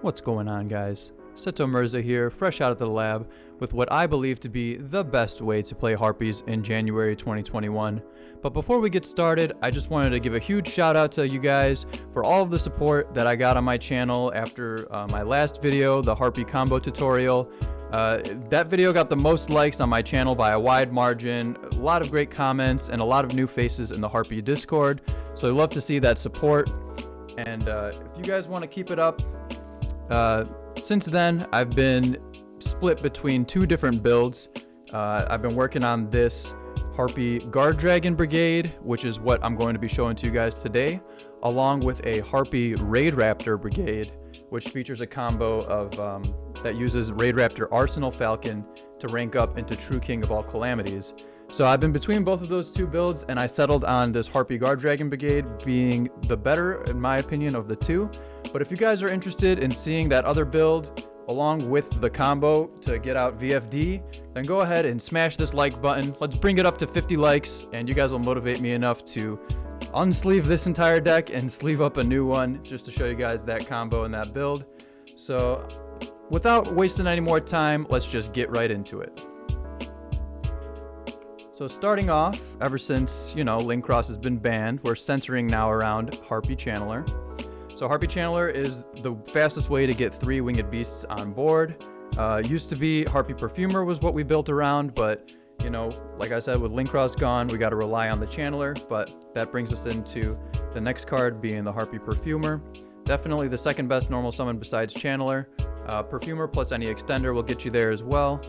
What's going on, guys? Seto Mirza here, fresh out of the lab, with what I believe to be the best way to play Harpies in January 2021. But before we get started, I just wanted to give a huge shout out to you guys for all of the support that I got on my channel after my last video, the Harpy combo tutorial. That video got the most likes on my channel by a wide margin, a lot of great comments, and a lot of new faces in the Harpy Discord. So I'd love to see that support. And if you guys want to keep it up, since then, I've been split between two different builds. I've been working on this Harpy Guardragon Brigade, which is what I'm going to be showing to you guys today, along with a Harpy Raid Raptor Brigade, which features a combo of that uses Raid Raptor Arsenal Falcon to rank up into True King of all calamities. So I've been between both of those two builds, and I settled on this Harpy Guardragon Brigade being the better, in my opinion, of the two. But if you guys are interested in seeing that other build along with the combo to get out VFD, then go ahead and smash this like button. Let's bring it up to 50 likes, and you guys will motivate me enough to unsleeve this entire deck and sleeve up a new one just to show you guys that combo and that build. So without wasting any more time, let's just get right into it. So starting off, ever since, Link Cross has been banned, we're centering now around Harpy Channeler. So Harpy Channeler is the fastest way to get 3 winged beasts on board. Used to be Harpy Perfumer was what we built around, but like I said, with Link Cross gone, we got to rely on the Channeler. But that brings us into the next card being the Harpy Perfumer. Definitely the second best normal summon besides Channeler. Perfumer plus any extender will get you there as well.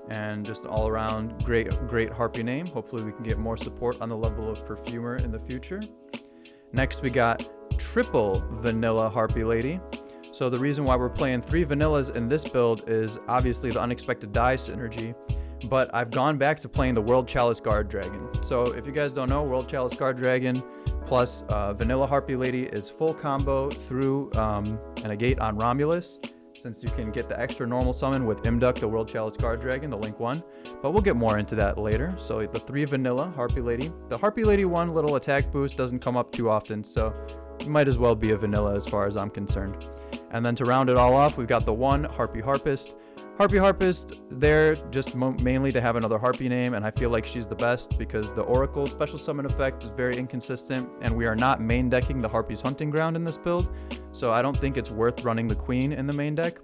And just all around great Harpy name. Hopefully we can get more support on the level of Perfumer in the future. Next we got triple vanilla Harpy Lady. So the reason why we're playing 3 vanillas in this build is obviously the unexpected die synergy, but I've gone back to playing the World Chalice Guardragon. So if you guys don't know, World Chalice Guardragon plus vanilla Harpy Lady is full combo through and a gate on Romulus, since you can get the extra normal summon with Imduck, the World Chalice Guardragon, the Link one. But we'll get more into that later. So the 3 vanilla Harpy Lady. The Harpy Lady one little attack boost doesn't come up too often, so it might as well be a vanilla as far as I'm concerned. And then to round it all off, we've got the 1 Harpy Harpist. Harpy Harpist there just mainly to have another Harpy name, and I feel like she's the best because the Oracle special summon effect is very inconsistent, and we are not main decking the Harpy's Hunting Ground in this build, so I don't think it's worth running the Queen in the main deck.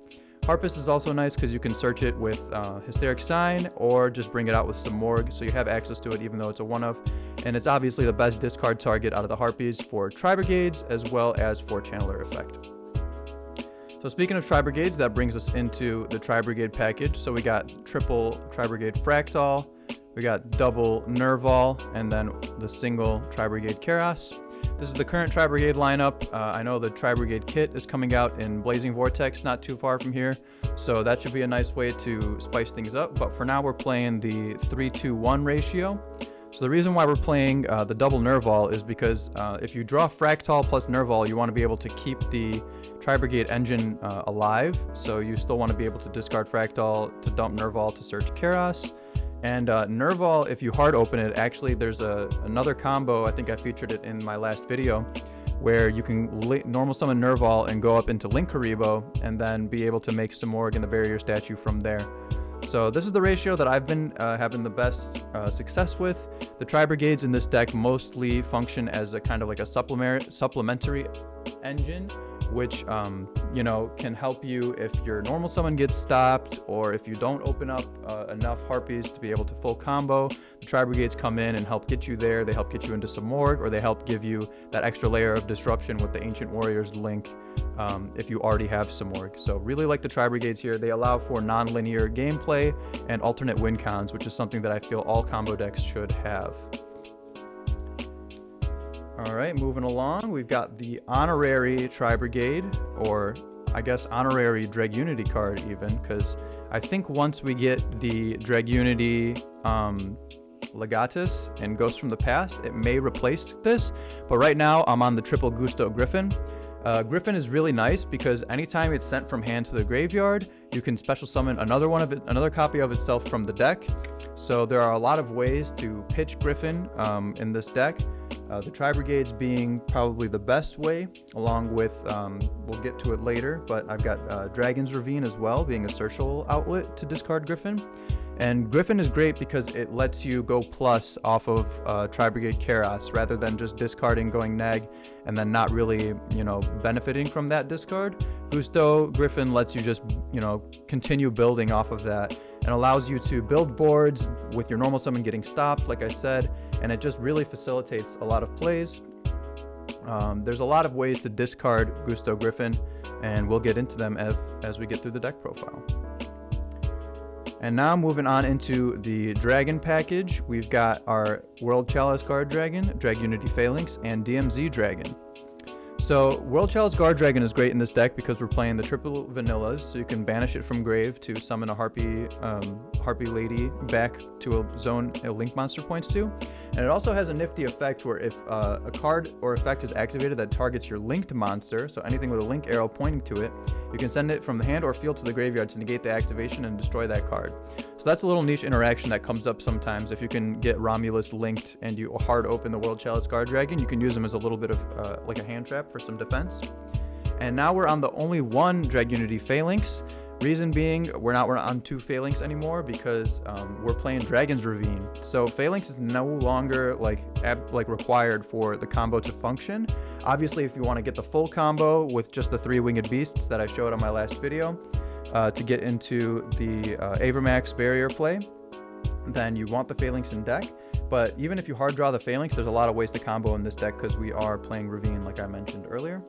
Harpist is also nice because you can search it with Hysteric Sign or just bring it out with some Morgue, so you have access to it even though it's a one-of. And it's obviously the best discard target out of the Harpies for Tri-Brigades as well as for Channeler effect. So speaking of Tri-Brigades, that brings us into the Tri-Brigade package. So we got triple Tri-Brigade Fractal, we got double Nerval, and then the single Tri-Brigade Keras. This is the current Tri-Brigade lineup. I know the Tri-Brigade kit is coming out in Blazing Vortex not too far from here, so that should be a nice way to spice things up. But for now, we're playing the 3-2-1 ratio. So the reason why we're playing the double Nerval is because if you draw Fractal plus Nerval, you want to be able to keep the Tri-Brigade engine alive. So you still want to be able to discard Fractal to dump Nerval to search Keras. And Nerval, if you hard open it, actually there's another combo, I think I featured it in my last video, where you can normal summon Nerval and go up into Link Karibo and then be able to make some Morgue in the barrier statue from there. So this is the ratio that I've been having the best success with. The Tri-Brigades in this deck mostly function as a kind of like a supplementary engine, which can help you if your normal summon gets stopped, or if you don't open up enough Harpies to be able to full combo. The Tri-Brigades come in and help get you there. They help get you into some Morgue, or they help give you that extra layer of disruption with the Ancient Warriors link if you already have some Morgue. So really like the Tri-Brigades here. They allow for non-linear gameplay and alternate win cons, which is something that I feel all combo decks should have. Alright, moving along, we've got the Honorary Tri-Brigade, or I guess Honorary Dragunity card even, because I think once we get the Dragunity Legatus and Ghost from the Past, it may replace this, but right now I'm on the triple Gusto Griffin. Griffin is really nice because anytime it's sent from hand to the graveyard, you can special summon another copy of itself from the deck. So there are a lot of ways to pitch Griffin in this deck. The Tri-Brigades being probably the best way, along with, we'll get to it later, but I've got Dragon's Ravine as well, being a searchable outlet to discard Griffin. And Griffin is great because it lets you go plus off of Tri-Brigade Chaos rather than just discarding, going neg, and then not really, benefiting from that discard. Gusto Griffin lets you just, continue building off of that and allows you to build boards with your normal summon getting stopped, like I said, and it just really facilitates a lot of plays. There's a lot of ways to discard Gusto Griffin, and we'll get into them as we get through the deck profile. And now moving on into the Dragon package, we've got our World Chalice Guardragon, Drag Unity Phalanx, and Dmz Dragon. So World Chalice Guardragon is great in this deck because we're playing the triple vanillas, so you can banish it from grave to summon a Harpy lady back to a zone a link monster points to. And it also has a nifty effect where if a card or effect is activated that targets your linked monster, so anything with a link arrow pointing to it, you can send it from the hand or field to the graveyard to negate the activation and destroy that card. So that's a little niche interaction that comes up sometimes. If you can get Romulus linked and you hard open the World Chalice Guardragon, you can use them as a little bit of like a hand trap for some defense. And now we're on the only one Drag Unity Phalanx. Reason being, we're not on 2 Phalanx anymore because we're playing Dragon's Ravine. So Phalanx is no longer like required for the combo to function. Obviously, if you want to get the full combo with just the 3 winged beasts that I showed on my last video to get into the Avermax barrier play, then you want the Phalanx in deck. But even if you hard draw the Phalanx, there's a lot of ways to combo in this deck because we are playing Ravine like I mentioned earlier.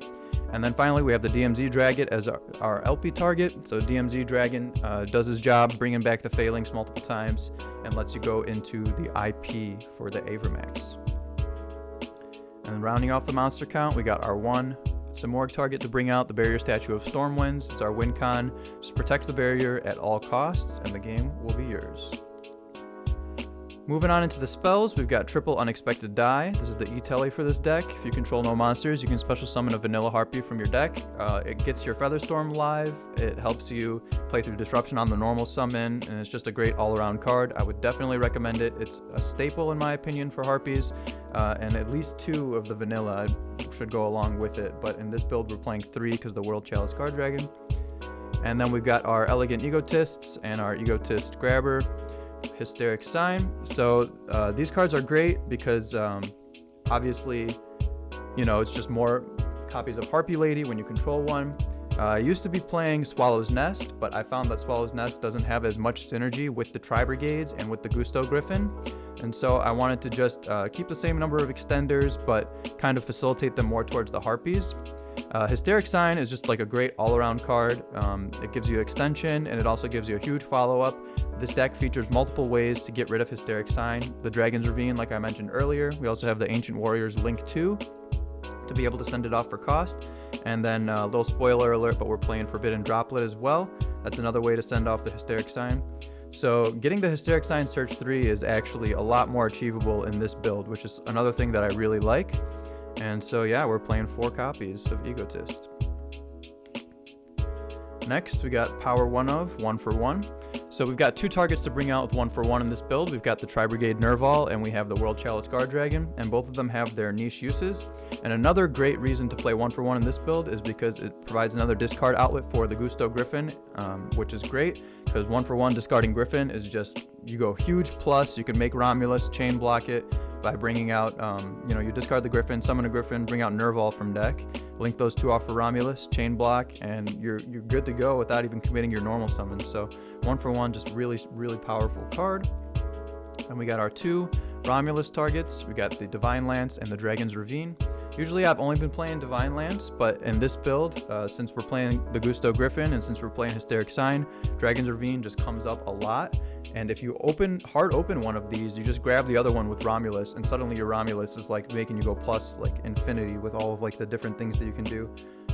And then finally, we have the Dmz Dragon as our LP target. So Dmz Dragon does his job, bringing back the Phalanx multiple times, and lets you go into the IP for the Avermax. And rounding off the monster count, we got our 1 Simorgh target to bring out the Barrier Statue of Stormwinds. It's our win con. Just protect the barrier at all costs, and the game will be yours. Moving on into the spells, we've got triple Unexpected Die. This is the E-Tele for this deck. If you control no monsters, you can special summon a vanilla Harpy from your deck. It gets your Featherstorm live. It helps you play through Disruption on the normal summon, and it's just a great all-around card. I would definitely recommend it. It's a staple, in my opinion, for Harpies, and at least 2 of the vanilla should go along with it. But in this build, we're playing 3 because the World Chalice Guardragon. And then we've got our Elegant Egotists and our Egotist Grabber. Hysteric Sign. So these cards are great because obviously, it's just more copies of Harpy Lady when you control one. I used to be playing Swallow's Nest, but I found that Swallow's Nest doesn't have as much synergy with the Tri-Brigades and with the Gusto Griffin. And so I wanted to just keep the same number of extenders, but kind of facilitate them more towards the Harpies. Hysteric Sign is just like a great all-around card. It gives you extension, and it also gives you a huge follow-up. This deck features multiple ways to get rid of Hysteric Sign. The Dragon's Ravine, like I mentioned earlier. We also have the Ancient Warriors Link 2 to be able to send it off for cost. And then a little spoiler alert, but we're playing Forbidden Droplet as well. That's another way to send off the Hysteric Sign. So getting the Hysteric Sign Search 3 is actually a lot more achievable in this build, which is another thing that I really like. And so yeah, we're playing 4 copies of Egotist. Next, we got Power 1 of 1 for 1. So we've got 2 targets to bring out with 1 for 1 in this build. We've got the Tri-Brigade Nerval and we have the World Chalice Guardragon, and both of them have their niche uses. And another great reason to play 1 for 1 in this build is because it provides another discard outlet for the Gusto Griffin, which is great because 1 for 1 discarding Griffin is just, you go huge plus. You can make Romulus, chain block it by bringing out, you discard the Griffin, summon a Griffin, bring out Nerval from deck, link those 2 off for Romulus, chain block, and you're good to go without even committing your normal summon. So 1 for 1, just really, really powerful card. And we got our 2 Romulus targets. We got the Divine Lance and the Dragon's Ravine. Usually I've only been playing Divine Lance, but in this build, since we're playing the Gusto Griffin and since we're playing Hysteric Sign, Dragon's Ravine just comes up a lot. And if you hard open one of these, you just grab the other one with Romulus, and suddenly your Romulus is like making you go plus like infinity with all of like the different things that you can do.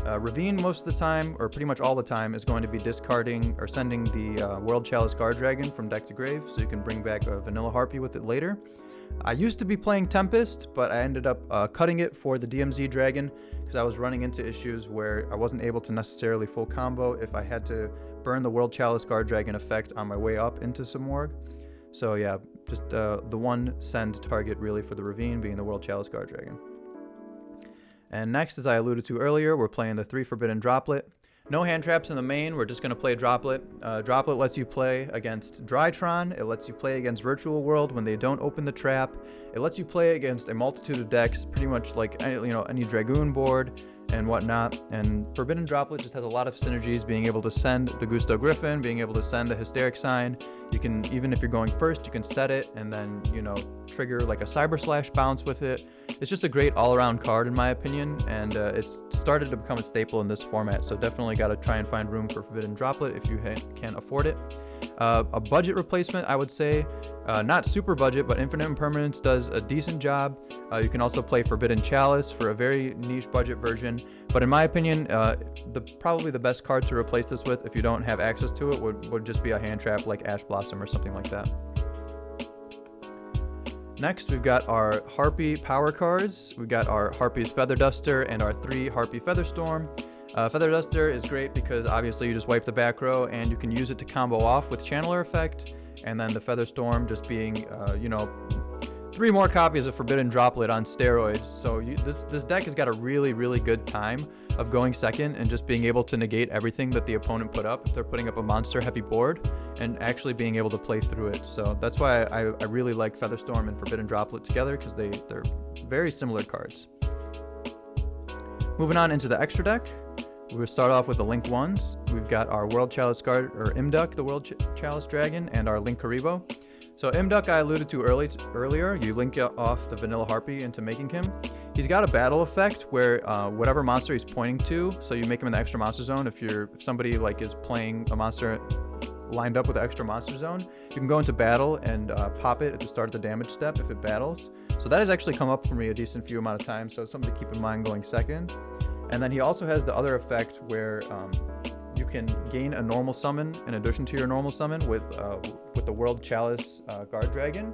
Ravine most of the time, or pretty much all the time, is going to be discarding or sending the World Chalice Guardragon from deck to grave, so you can bring back a vanilla Harpy with it later. I used to be playing Tempest, but I ended up cutting it for the Dmz Dragon because I was running into issues where I wasn't able to necessarily full combo if I had to burn the World Chalice Guardragon effect on my way up into Simorgh. So yeah, Just the one send target really for the Ravine being the World Chalice Guardragon. And next, as I alluded to earlier, we're playing the 3 Forbidden Droplet. No hand traps in the main, we're just going to play Droplet. Droplet lets you play against Drytron, it lets you play against Virtual World when they don't open the trap, it lets you play against a multitude of decks, pretty much like any Dragoon board and whatnot. And Forbidden Droplet just has a lot of synergies, being able to send the Gusto Griffin, being able to send the Hysteric Sign. You can, even if you're going first, you can set it and then, trigger like a Cyber Slash bounce with it. It's just a great all-around card in my opinion, and it's started to become a staple in this format, so definitely got to try and find room for Forbidden Droplet if you can afford it. A budget replacement, I would say, not super budget, but Infinite Impermanence does a decent job. You can also play Forbidden Chalice for a very niche budget version, but in my opinion, probably the best card to replace this with, if you don't have access to it, would just be a hand trap like Ash Blossom or something like that. Next, we've got our Harpy power cards. We've got our Harpy's Feather Duster and our 3 Harpy Featherstorm. Feather Duster is great because obviously you just wipe the back row and you can use it to combo off with Channeler effect, and then the Featherstorm just being, 3 more copies of Forbidden Droplet on steroids. So this deck has got a really, really good time of going second and just being able to negate everything that the opponent put up if they're putting up a monster heavy board, and actually being able to play through it. So that's why I really like Featherstorm and Forbidden Droplet together, because they're very similar cards. Moving on into the extra deck, we'll start off with the Link 1s. We've got our World Chalice Guard, or Imduck, the World Chalice Dragon, and our Link Karibo. So Imduck I alluded to earlier. You link off the Vanilla Harpy into making him. He's got a battle effect where whatever monster he's pointing to, so you make him in the extra monster zone. If somebody like is playing a monster lined up with the extra monster zone, you can go into battle and pop it at the start of the damage step if it battles. So that has actually come up for me a decent few amount of times, so something to keep in mind going second. And then he also has the other effect where you can gain a normal summon in addition to your normal summon with the World Chalice Guardragon.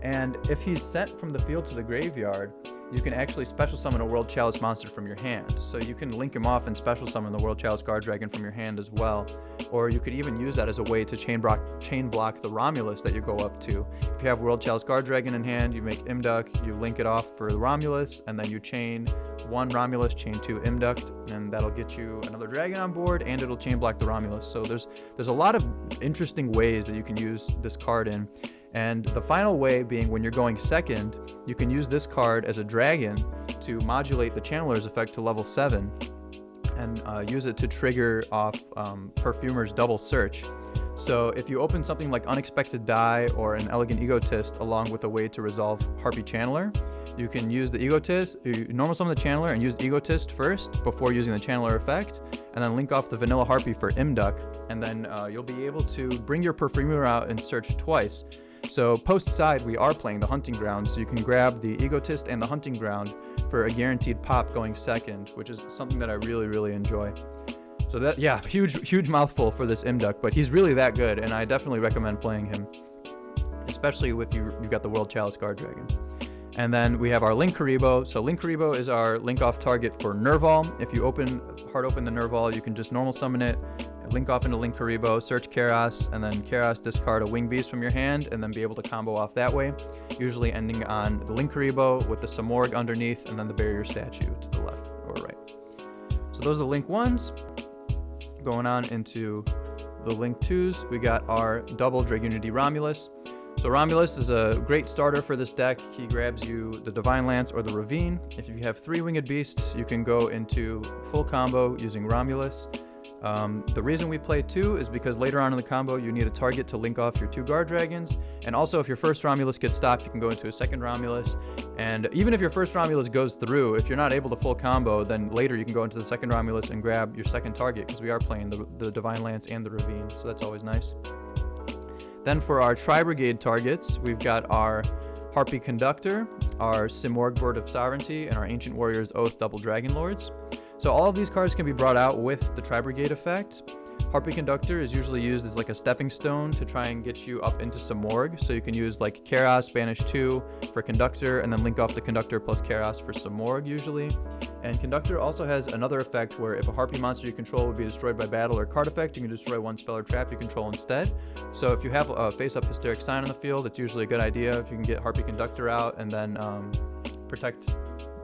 And if he's sent from the field to the graveyard, you can actually special summon a World Chalice monster from your hand. So you can link him off and special summon the World Chalice Guardragon from your hand as well. Or you could even use that as a way to chain block the Romulus that you go up to. If you have World Chalice Guardragon in hand, you make Imduck, you link it off for the Romulus, and then you chain 1 Romulus, chain 2 Imduck, and that'll get you another dragon on board, and it'll chain block the Romulus. So there's a lot of interesting ways that you can use this card in. And the final way being, when you're going second, you can use this card as a dragon to modulate the Channeler's effect to level 7 and use it to trigger off Perfumer's Double Search. So if you open something like Unexpected Die or an Elegant Egotist along with a way to resolve Harpy Channeler, you can use the Egotist, you normal summon the Channeler and use the Egotist first before using the Channeler effect, and then link off the Vanilla Harpy for Imduck, and then you'll be able to bring your Perfumer out and search twice. So post side, we are playing the Hunting Ground, so you can grab the Egotist and the Hunting Ground for a guaranteed pop going second, which is something that I really, really enjoy. So that, yeah, huge mouthful for this Imduck, but he's really that good, and I definitely recommend playing him, especially if you've got the World Chalice Guardragon. And then we have our Link Karibo. So Link Karibo is our link off target for Nerval. If you hard open the Nerval, you can just normal summon it, link off into Link Karibo, search Karos, and then Karos discard a Wing Beast from your hand, and then be able to combo off that way, usually ending on the Link Karibo with the Samorg underneath, and then the Barrier Statue to the left or right. So those are the Link 1s. Going on into the Link 2s, we got our double Dragunity Romulus. So Romulus is a great starter for this deck. He grabs you the Divine Lance or the Ravine. If you have 3 Winged Beasts, you can go into full combo using Romulus. The reason we play 2 is because later on in the combo you need a target to link off your 2 Guard Dragons, and also if your first Romulus gets stopped, you can go into a second Romulus, and even if your first Romulus goes through, if you're not able to full combo, then later you can go into the second Romulus and grab your second target, because we are playing the Divine Lance and the Ravine, so that's always nice. Then for our Tri-Brigade targets, we've got our Harpy Conductor, our Simorg Bird of Sovereignty, and our Ancient Warrior's Oath Double Dragon Lords. So all of these cards can be brought out with the Tri-Brigade effect. Harpy Conductor is usually used as like a stepping stone to try and get you up into some Morg. So you can use like Chaos, Banish 2 for Conductor, and then link off the Conductor plus Chaos for some Morg usually. And Conductor also has another effect where if a Harpy monster you control would be destroyed by battle or card effect, you can destroy one spell or trap you control instead. So if you have a face-up Hysteric Sign on the field, it's usually a good idea if you can get Harpy Conductor out and then protect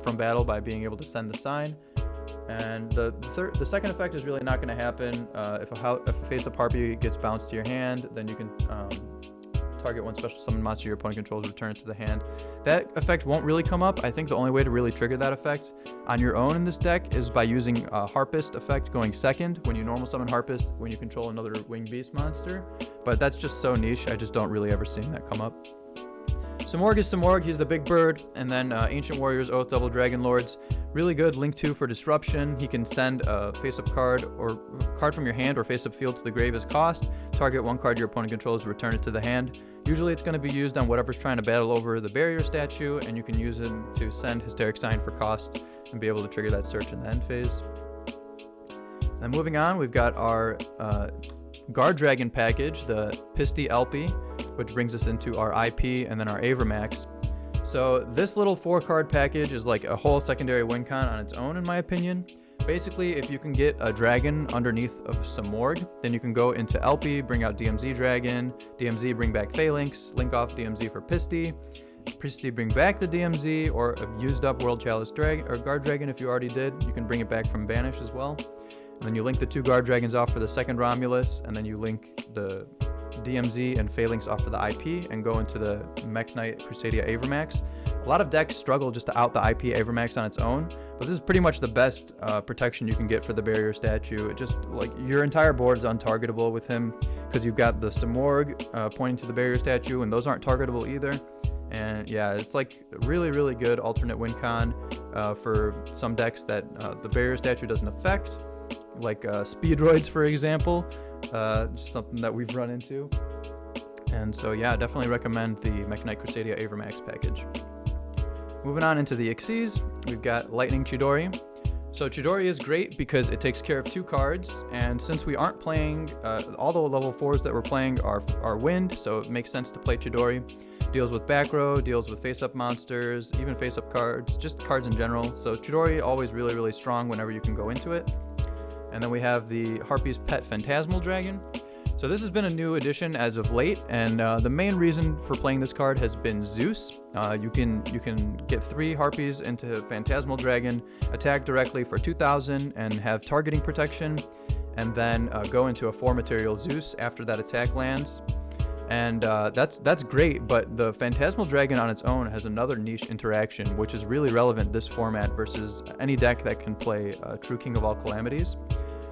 from battle by being able to send the sign. And the second effect is really not going to happen. If a face-up Harpy gets bounced to your hand, then you can target one special summon monster your opponent controls, return it to the hand. That effect won't really come up. I think the only way to really trigger that effect on your own in this deck is by using a Harpist effect going second when you normal summon Harpist when you control another winged beast monster. But that's just so niche, I just don't really ever see that come up. Samorg is Samorg, he's the big bird, and then Ancient Warriors, Oath Double Dragon Lords. Really good, Link 2 for disruption. He can send a face-up card or card from your hand or face-up field to the grave as cost. Target one card your opponent controls, return it to the hand. Usually it's going to be used on whatever's trying to battle over the barrier statue, and you can use it to send Hysteric Sign for cost and be able to trigger that search in the end phase. Then moving on, we've got our Guardragon package, the Pisty Elpie, which brings us into our IP and then our Avermax. So this little 4-card package is like a whole secondary win con on its own, in my opinion. Basically, if you can get a dragon underneath of some Morg, then you can go into Elpie, bring out Dmz Dragon, DMZ bring back Phalanx, link off DMZ for Pisty, Pisty bring back the DMZ, or a used up World Chalice Dragon or Guardragon if you already did. You can bring it back from Banish as well. And then you link the 2 Guardragons off for the second Romulus, and then you link the DMZ and Phalanx off for the IP and go into the Mech Knight Crusadia Avermax. A lot of decks struggle just to out the IP Avermax on its own, but this is pretty much the best protection you can get for the barrier statue. It just, like, your entire board is untargetable with him because you've got the Samorg pointing to the barrier statue, and those aren't targetable either. And yeah, it's like really, really good alternate win con for some decks that the barrier statue doesn't affect, like Speedroids, for example. Just something that we've run into. And so yeah, definitely recommend the Mech Knight Crusadia Avermax package. Moving on into the Xyz, we've got Lightning Chidori. So Chidori is great because it takes care of 2 cards, and since we aren't playing, all the level 4s that we're playing are wind, so it makes sense to play Chidori. Deals with back row, deals with face-up monsters, even face-up cards, just cards in general. So Chidori always really, really strong whenever you can go into it. And then we have the Harpy's Pet Phantasmal Dragon. So this has been a new addition as of late, and the main reason for playing this card has been Zeus. You can get 3 Harpies into Phantasmal Dragon, attack directly for 2,000 and have targeting protection, and then go into a 4-material Zeus after that attack lands. And that's great, but the Phantasmal Dragon on its own has another niche interaction, which is really relevant this format versus any deck that can play True King of All Calamities.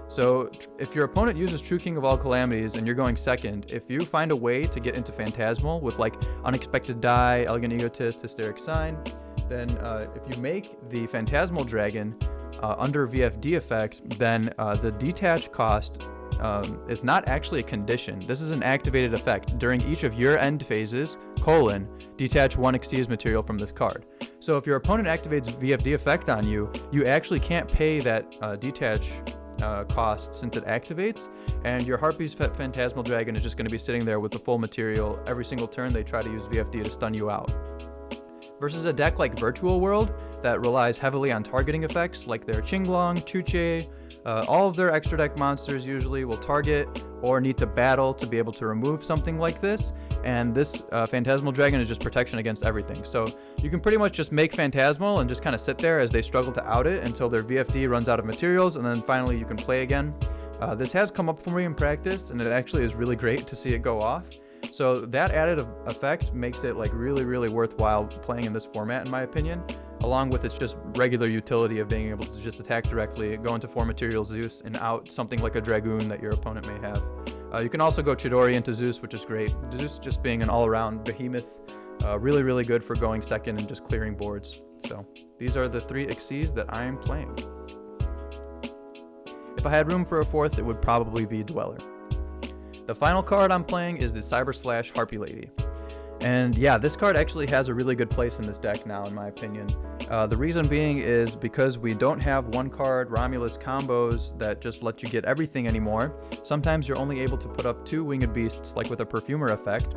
So if your opponent uses True King of All Calamities and you're going second, if you find a way to get into Phantasmal with like Unexpected Die, Elegant Egotist, Hysteric Sign, then if you make the Phantasmal Dragon under VFD effect, then the detach cost is not actually a condition. This is an activated effect. During each of your end phases, detach 1 Xyz material from this card. So if your opponent activates VFD effect on you, you actually can't pay that detach cost since it activates, and your Harpy's Phantasmal Dragon is just going to be sitting there with the full material every single turn they try to use VFD to stun you out. Versus a deck like Virtual World that relies heavily on targeting effects like their Qinglong, Chuche, all of their extra deck monsters usually will target or need to battle to be able to remove something like this, and this Phantasmal Dragon is just protection against everything. So you can pretty much just make Phantasmal and just kind of sit there as they struggle to out it until their VFD runs out of materials, and then finally you can play again. This has come up for me in practice, and it actually is really great to see it go off. So that added effect makes it like really, really worthwhile playing in this format, in my opinion, along with its just regular utility of being able to just attack directly, go into 4-material Zeus and out something like a Dragoon that your opponent may have. You can also go Chidori into Zeus, which is great. Zeus just being an all-around behemoth, really, really good for going second and just clearing boards. So these are the 3 Xyz that I am playing. If I had room for a 4th, it would probably be Dweller. The final card I'm playing is the Cyber Slash Harpy Lady. And yeah, this card actually has a really good place in this deck now, in my opinion. The reason being is because we don't have one card Romulus combos that just let you get everything anymore. Sometimes you're only able to put up 2 winged beasts, like with a Perfumer effect.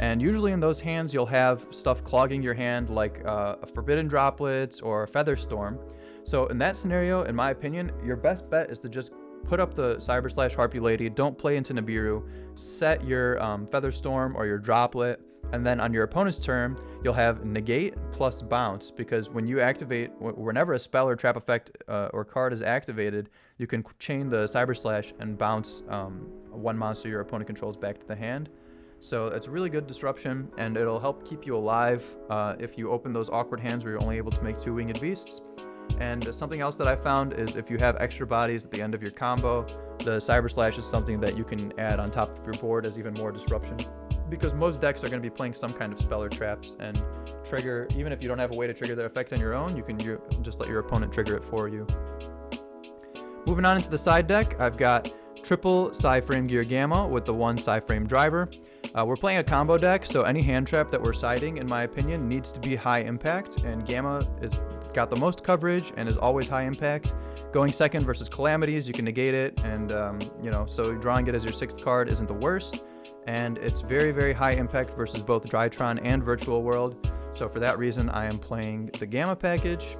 And usually in those hands, you'll have stuff clogging your hand, like a Forbidden Droplets or a Feather Storm. So in that scenario, in my opinion, your best bet is to just put up the Cyber / Harpy Lady, don't play into Nibiru, set your Feather Storm or your Droplet, and then on your opponent's turn, you'll have Negate plus Bounce, because when you activate, whenever a spell or trap effect or card is activated, you can chain the Cyber / and bounce one monster your opponent controls back to the hand. So it's a really good disruption, and it'll help keep you alive if you open those awkward hands where you're only able to make 2 winged beasts. And something else that I found is if you have extra bodies at the end of your combo, the Cyber / is something that you can add on top of your board as even more disruption. Because most decks are going to be playing some kind of spell or traps, and trigger, even if you don't have a way to trigger the effect on your own, you can just let your opponent trigger it for you. Moving on into the side deck, I've got triple Psy-Frame Gear Gamma with the 1 Psy-Frame Driver. We're playing a combo deck, so any hand trap that we're siding, in my opinion, needs to be high impact, and Gamma is got the most coverage and is always high impact. Going second versus Calamities, you can negate it, and so drawing it as your 6th card isn't the worst. And it's very, very high impact versus both Drytron and Virtual World. So for that reason, I am playing the Gamma package.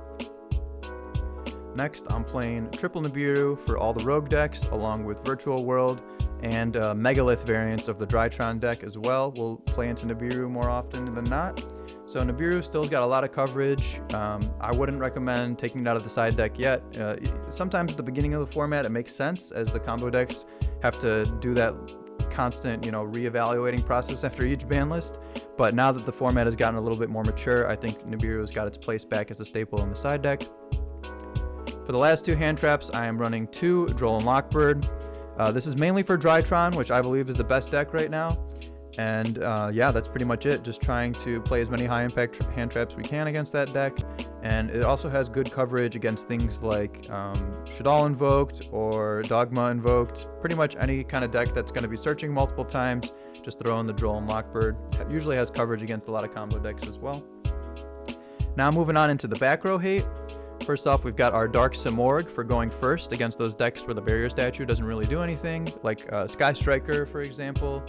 Next, I'm playing triple Nibiru for all the Rogue decks, along with Virtual World and Megalith variants of the Drytron deck as well. We'll play into Nibiru more often than not. So Nibiru still's got a lot of coverage. I wouldn't recommend taking it out of the side deck yet. Sometimes at the beginning of the format, it makes sense, as the combo decks have to do that constant, reevaluating process after each ban list. But now that the format has gotten a little bit more mature, I think Nibiru's got its place back as a staple in the side deck. For the last 2 hand traps, I am running 2 Droll and Lockbird. This is mainly for Drytron, which I believe is the best deck right now. And yeah, that's pretty much it. Just trying to play as many high impact hand traps we can against that deck. And it also has good coverage against things like Shaddoll Invoked or Dogma Invoked. Pretty much any kind of deck that's going to be searching multiple times, just throw in the Droll and Lockbird. It usually has coverage against a lot of combo decks as well. Now moving on into the back row hate. First off, we've got our Dark Simorgh for going first against those decks where the barrier statue doesn't really do anything, like Sky Striker, for example.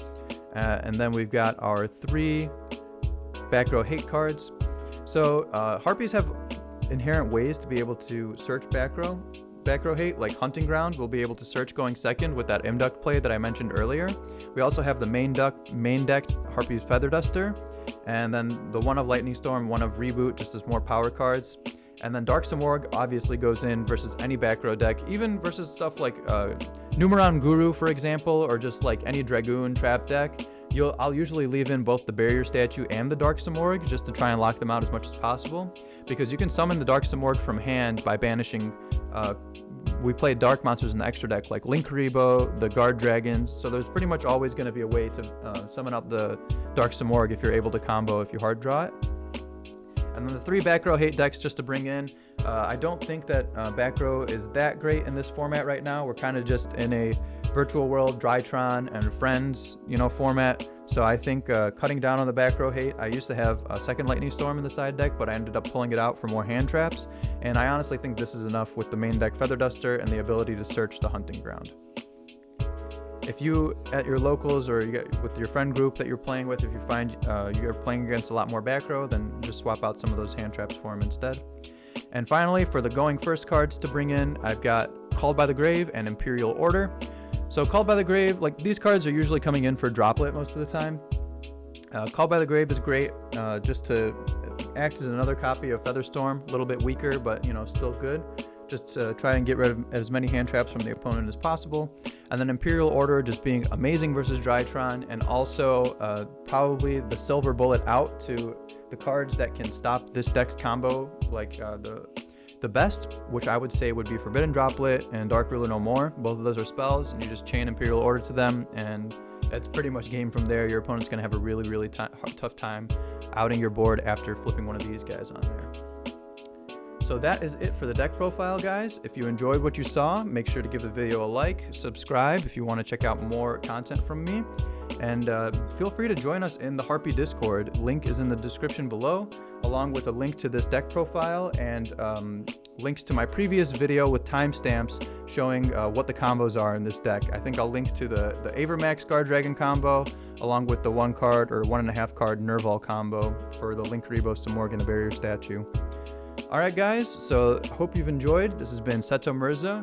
And then we've got our 3 back row hate cards. So Harpies have inherent ways to be able to search back row hate, like Hunting Ground. We'll be able to search going second with that Imduct play that I mentioned earlier. We also have the main decked Harpies Feather Duster, and then the one of Lightning Storm, one of Reboot, just as more power cards. And then Dark Simorgh obviously goes in versus any back row deck, even versus stuff like Numeron Guru, for example, or just like any Dragoon trap deck. I'll usually leave in both the Barrier Statue and the Dark Simorgh just to try and lock them out as much as possible, because you can summon the Dark Simorgh from hand by banishing. We play dark monsters in the extra deck like Linkuriboh, the Guardragons, so there's pretty much always going to be a way to summon up the Dark Simorgh if you're able to combo if you hard draw it. And then the 3 back row hate decks just to bring in. I don't think that back row is that great in this format right now. We're kind of just in a Virtual World, Drytron, and Friends, format. So I think cutting down on the back row hate. I used to have a second Lightning Storm in the side deck, but I ended up pulling it out for more hand traps. And I honestly think this is enough with the main deck Feather Duster and the ability to search the Hunting Ground. If you, at your locals or with your friend group that you're playing with, if you find you're playing against a lot more back row, then just swap out some of those hand traps for them instead. And finally, for the going first cards to bring in, I've got Called by the Grave and Imperial Order. So Called by the Grave, like these cards are usually coming in for Droplet most of the time. Called by the Grave is great just to act as another copy of Featherstorm, a little bit weaker, but still good. Just to try and get rid of as many hand traps from the opponent as possible. And then Imperial Order just being amazing versus Drytron, and also probably the silver bullet out to the cards that can stop this deck's combo, like the best, which I would say would be Forbidden Droplet and Dark Ruler No More. Both of those are spells, and you just chain Imperial Order to them, and it's pretty much game from there. Your opponent's going to have a really, really tough time outing your board after flipping one of these guys on there. So that is it for the deck profile, guys. If you enjoyed what you saw, make sure to give the video a like, subscribe if you want to check out more content from me. And feel free to join us in the Harpy Discord. Link is in the description below, along with a link to this deck profile and links to my previous video with timestamps showing what the combos are in this deck. I think I'll link to the Avermax Guardragon combo, along with the 1 card or 1.5 card Nerval combo for the Linkuriboh Samorgan the Barrier statue. Alright guys, so hope you've enjoyed. This has been Seto Mirza.